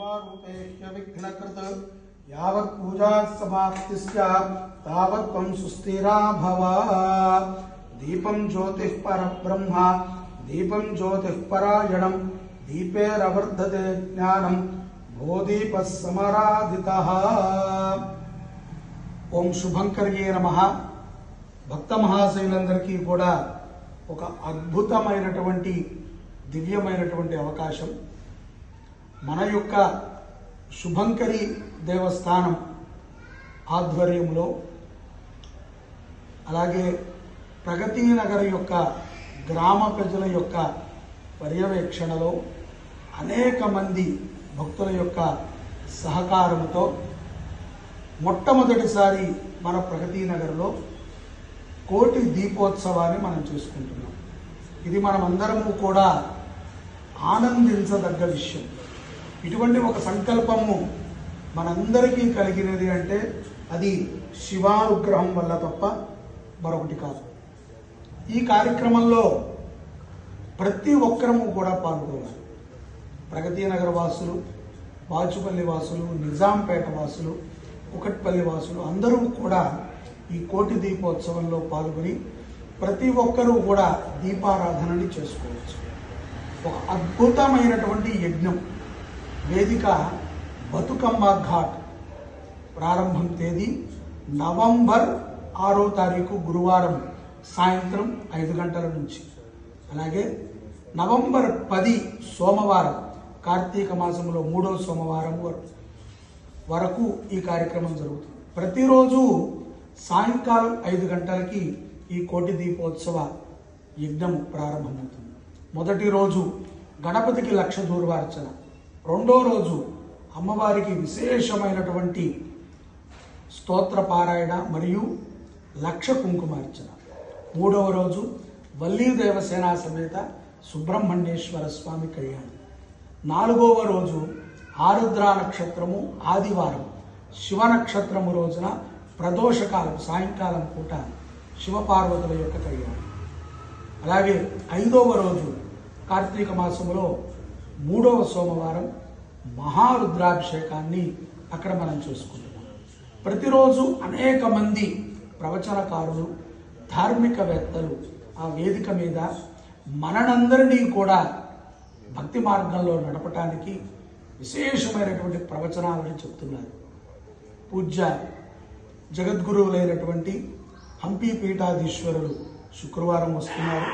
समारूपेह्य विघ्नकृत यावत् पूजा समाप्ति स्यात् तावत् त्वं सुस्थिरा भव। दीपं ज्योतिः परब्रह्म दीपं ज्योतिः परायणं दीपेरवर्धते ज्ञानं भो दीपः समराधितः। ओम शुभंकर्ये नमः। భక్త మహాశైలందరికీ కూడా ఒక అద్భుతమైనటువంటి దివ్యమైనటువంటి అవకాశం మన యొక్క శుభంకరి దేవస్థానం ఆధ్వర్యంలో అలాగే ప్రగతి నగర్ యొక్క గ్రామ ప్రజల యొక్క పర్యవేక్షణలో అనేక మంది భక్తుల యొక్క సహకారంతో మొట్టమొదటిసారి మన ప్రగతి నగర్లో కోటి దీపోత్సవాన్ని మనం చేసుకుంటున్నాం. ఇది మనమందరము కూడా ఆనందించదగ్గ విషయం. ఇటువంటి ఒక సంకల్పము మనందరికీ కలిగినది అంటే అది శివానుగ్రహం వల్ల తప్ప మరొకటి కాదు. ఈ కార్యక్రమంలో ప్రతి ఒక్కరము కూడా పాల్గొనాలి. ప్రగతి నగర వాసులు, బాచుపల్లి వాసులు, నిజాంపేట వాసులు, కుకట్పల్లి వాసులు అందరూ కూడా ఈ కోటి దీపోత్సవంలో పాల్గొని ప్రతి ఒక్కరూ కూడా దీపారాధనని చేసుకోవచ్చు. ఒక అద్భుతమైనటువంటి యజ్ఞం. వేదిక బతుకమ్మ ఘాట్. ప్రారంభం తేదీ నవంబర్ 6వ తారీఖు గురువారం సాయంత్రం 5 గంటల నుంచి, అలాగే నవంబర్ 10 సోమవారం కార్తీక మాసంలో 3వ సోమవారం వరకు ఈ కార్యక్రమం జరుగుతుంది. ప్రతిరోజు సాయంకాలం 5 గంటలకి ఈ కోటి దీపోత్సవ యజ్ఞం ప్రారంభమవుతుంది. మొదటి రోజు గణపతికి 1,00,000 దూర్వార్చన, రెండో రోజు అమ్మవారికి విశేషమైనటువంటి స్తోత్ర పారాయణ మరియు 1,00,000 కుంకుమార్చన, మూడవ రోజు వల్లీ దేవసేన సమేత సుబ్రహ్మణ్యేశ్వర స్వామి కళ్యాణం, నాలుగవ రోజు ఆరుద్ర నక్షత్రము ఆదివారం శివ నక్షత్రము రోజున ప్రదోషకాలం సాయంకాలం పూట శివపార్వతుల యొక్క కళ్యాణం, అలాగే 5వ రోజు కార్తీక మాసంలో 3వ సోమవారం మహారుద్రాభిషేకాన్ని అక్కడ మనం చూసుకుంటున్నాం. ప్రతిరోజు అనేక మంది ప్రవచనకారులు, ధార్మికవేత్తలు ఆ వేదిక మీద మనందరినీ కూడా భక్తి మార్గంలో నడపటానికి విశేషమైనటువంటి ప్రవచనాలను చెప్తున్నారు. పూజ్య జగద్గురువులైనటువంటి హంపి పీఠాధీశ్వరులు శుక్రవారం వస్తున్నారు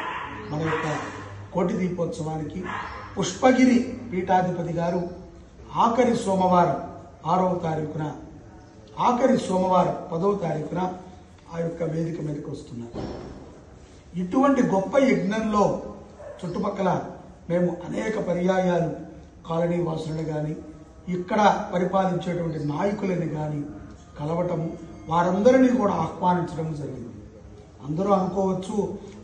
మన యొక్క కోటి దీపోత్సవానికి. పుష్పగిరి పీఠాధిపతి గారు ఆఖరి సోమవారం 6వ తారీఖున, ఆఖరి సోమవారం 10వ తారీఖున ఆ యొక్క వేదిక మీదకి వస్తున్నారు. ఇటువంటి గొప్ప యజ్ఞంలో చుట్టుపక్కల మేము అనేక పర్యాయాలు కాలనీ వాసులను కానీ ఇక్కడ పరిపాలించేటువంటి నాయకులని కానీ కలవటము, వారందరినీ కూడా ఆహ్వానించడం జరిగింది. అందరూ అనుకోవచ్చు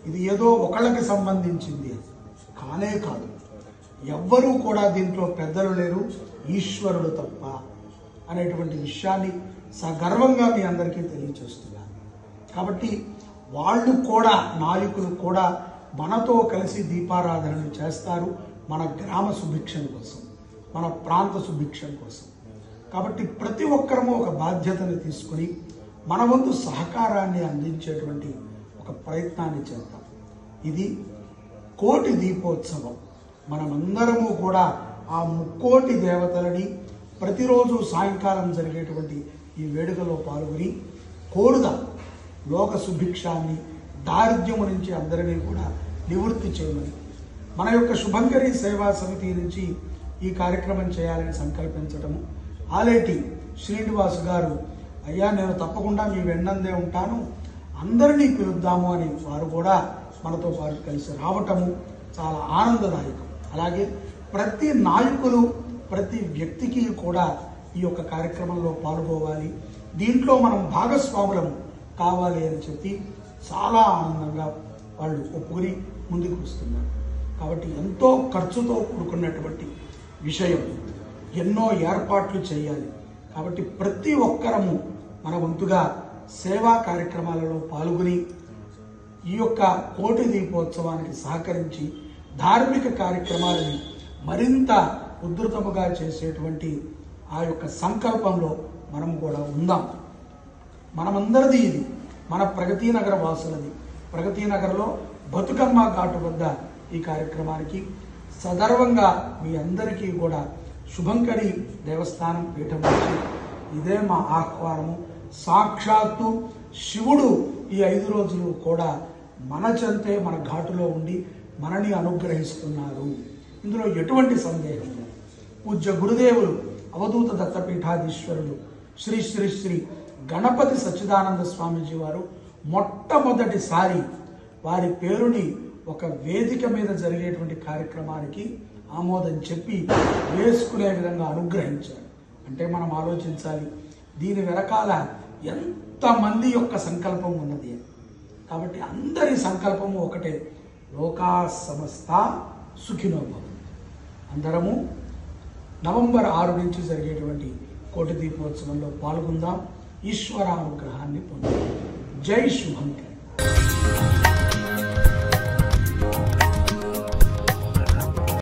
ఇది ఏదో ఒకళ్ళకి సంబంధించింది, కానే కాదు. ఎవ్వరూ కూడా దీంట్లో పెద్దలు లేరు, ఈశ్వరుడు తప్ప అనేటువంటి విషయాన్ని సగర్వంగా మీ అందరికీ తెలియచేస్తున్నారు. కాబట్టి వాళ్ళు కూడా, నాయకులు కూడా మనతో కలిసి దీపారాధనలు చేస్తారు మన గ్రామ సుభిక్షం కోసం, మన ప్రాంత సుభిక్షం కోసం. కాబట్టి ప్రతి ఒక్కరము ఒక బాధ్యతను తీసుకుని మన వంతు సహకారాన్ని అందించేటువంటి ఒక ప్రయత్నాన్ని చేద్దాం. ఇది కోటి దీపోత్సవం. మనమందరము కూడా ఆ ముక్కోటి దేవతలని ప్రతిరోజు సాయంకాలం జరిగేటువంటి ఈ వేడుకలో పాల్గొని కోరుదాం. లోక సుభిక్షాన్ని, దారిద్ర్యము నుంచి అందరినీ కూడా నివృత్తి చేయమని మన యొక్క శుభంకరి సేవా సమితి నుంచి ఈ కార్యక్రమం చేయాలని సంకల్పించటము. ఆలేటి శ్రీనివాస్ గారు, అయ్యా నేను తప్పకుండా మీ వెన్నందే ఉంటాను, అందరినీ పిలుద్దాము అని వారు కూడా మనతో పాటు కలిసి రావటము చాలా ఆనందదాయకం. అలాగే ప్రతి నాయకులు, ప్రతి వ్యక్తికి కూడా ఈ యొక్క కార్యక్రమంలో పాల్గొవాలి, దీంట్లో మనం భాగస్వాములము కావాలి అని చెప్పి చాలా ఆనందంగా వాళ్ళు ఒప్పుకొని ముందుకు వస్తున్నారు. కాబట్టి ఎంతో ఖర్చుతో కూడుకున్నటువంటి విషయం, ఎన్నో ఏర్పాట్లు చేయాలి. కాబట్టి ప్రతి ఒక్కరము మన వంతుగా సేవా కార్యక్రమాలలో పాల్గొని ఈ యొక్క కోటి దీపోత్సవానికి సహకరించి ధార్మిక కార్యక్రమాలని మరింత ఉధృతముగా చేసేటువంటి ఆ యొక్క సంకల్పంలో మనం కూడా ఉందాం. మనమందరిది ఇది, మన ప్రగతి నగర వాసులది. ప్రగతి నగర్లో బతుకమ్మ ఘాటు వద్ద ఈ కార్యక్రమానికి సగర్వంగా మీ అందరికీ కూడా శుభంకరి దేవస్థానం పీఠం నుంచి ఇదే మా ఆహ్వానము. సాక్షాత్తు శివుడు ఈ 5 రోజులు కూడా మన చెంతే మన ఘాటులో ఉండి మనని అనుగ్రహిస్తున్నారు. ఇందులో ఎటువంటి సందేహం లేదు. పూజ్య గురుదేవులు అవధూత దత్తపీఠాధీశ్వరులు శ్రీ శ్రీ శ్రీ గణపతి సచ్చిదానంద స్వామీజీ వారు మొట్టమొదటిసారి వారి పేరుని ఒక వేదిక మీద జరిగేటువంటి కార్యక్రమానికి ఆమోదం చెప్పి వేసుకునే విధంగా అనుగ్రహించారు. అంటే మనం ఆలోచించాలి, దీని వెనకాల ఎంతమంది యొక్క సంకల్పం ఉన్నది. కాబట్టి అందరి సంకల్పము ఒకటే, లోకా సమస్త సుఖినో భవంతు. అందరము నవంబర్ 6 నుంచి జరిగేటువంటి కోటి దీపోత్సవంలో పాల్గొందాం. ఈశ్వరానుగ్రహాన్ని పొందాం. జై శుభంకరి.